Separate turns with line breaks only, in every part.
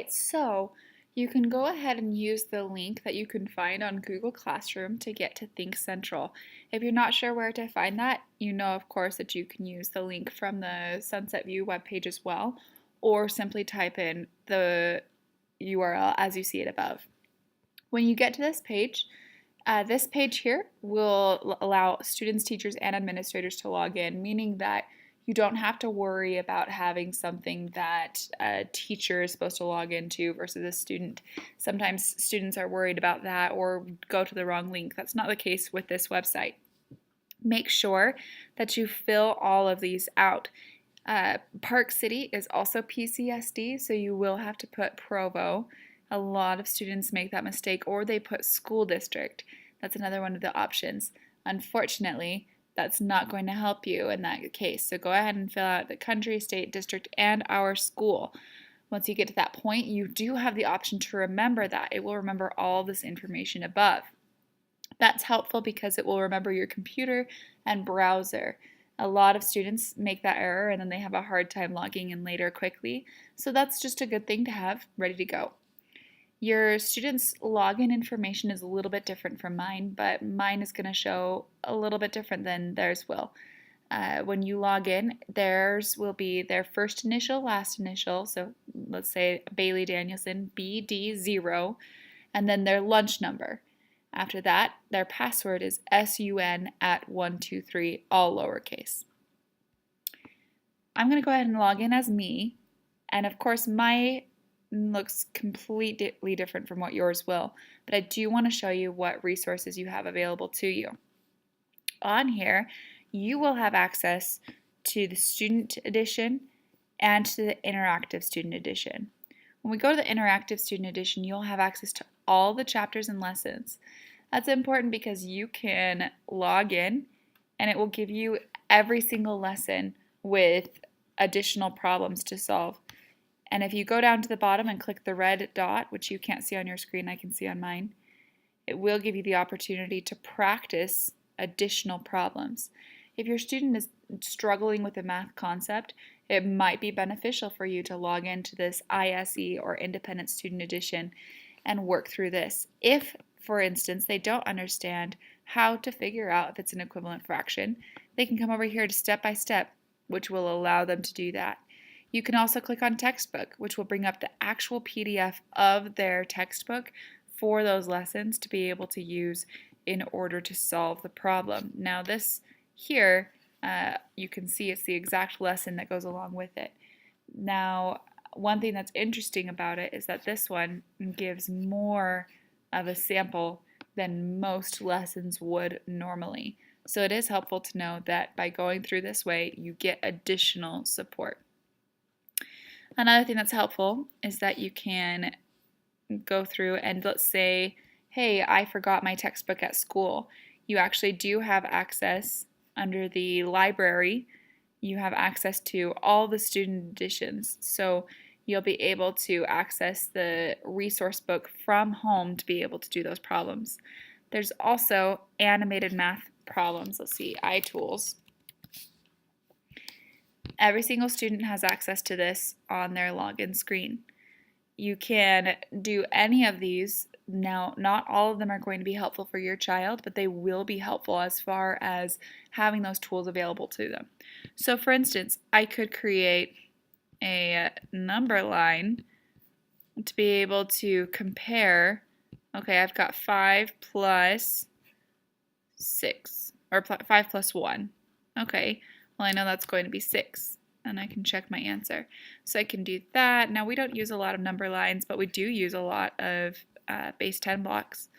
So you can go ahead and use the link that you can find on Google Classroom to get to Think Central. If you're not sure where to find that, you know, of course, that you can use the link from the Sunset View webpage as well, or simply type in the URL as you see it above. When you get to this page here will allow students, teachers, and administrators to log in, meaning that you don't have to worry about having something that a teacher is supposed to log into versus a student. Sometimes students are worried about that or go to the wrong link. That's not the case with this website. Make sure that you fill all of these out. Park City is also PCSD, so you will have to put Provo. A lot of students make that mistake, or they put school district. That's another one of the options. Unfortunately, that's not going to help you in that case. So go ahead and fill out the country, state, district, and our school. Once you get to that point, you do have the option to remember that. It will remember all this information above. That's helpful because it will remember your computer and browser. A lot of students make that error and then they have a hard time logging in later quickly. So that's just a good thing to have ready to go. Your students' login information is a little bit different from mine, but mine is going to show a little bit different than theirs will. When you log in, theirs will be their first initial, last initial, so let's say Bailey Danielson, BD0, and then their lunch number. After that, their password is sun@123, all lowercase. I'm going to go ahead and log in as me, and of course my looks completely different from what yours will, but I do want to show you what resources you have available to you. On here, you will have access to the Student Edition and to the Interactive Student Edition. When we go to the Interactive Student Edition, you'll have access to all the chapters and lessons. That's important because you can log in and it will give you every single lesson with additional problems to solve. And if you go down to the bottom and click the red dot, which you can't see on your screen, I can see on mine, it will give you the opportunity to practice additional problems. If your student is struggling with a math concept, it might be beneficial for you to log into this ISE or Independent Student Edition and work through this. If, for instance, they don't understand how to figure out if it's an equivalent fraction, they can come over here to step by step, which will allow them to do that. You can also click on textbook, which will bring up the actual PDF of their textbook for those lessons to be able to use in order to solve the problem. Now this here, you can see it's the exact lesson that goes along with it. Now, one thing that's interesting about it is that this one gives more of a sample than most lessons would normally. So it is helpful to know that by going through this way, you get additional support. Another thing that's helpful is that you can go through and let's say, hey, I forgot my textbook at school. You actually do have access under the library. You have access to all the student editions. So you'll be able to access the resource book from home to be able to do those problems. There's also animated math problems. Let's see, iTools. Every single student has access to this on their login screen. You can do any of these. Now, not all of them are going to be helpful for your child, but they will be helpful as far as having those tools available to them. So for instance, I could create a number line to be able to compare, okay, I've got 5 plus 6, or 5 plus 1. Okay, well I know that's going to be 6, and I can check my answer. So I can do that. Now we don't use a lot of number lines, but we do use a lot of base 10 blocks.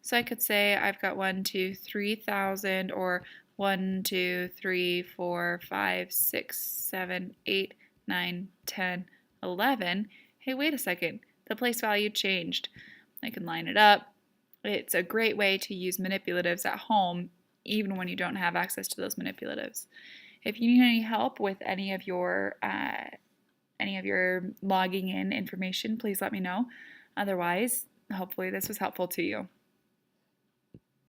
So I could say I've got 1, 2, 3,000, or 1, 2, 3, 4, 5, 6, 7, 8, 9, 10, 11. Hey, wait a second, the place value changed. I can line it up. It's a great way to use manipulatives at home, even when you don't have access to those manipulatives. If you need any help with any of your logging in information, please let me know. Otherwise, hopefully this was helpful to you.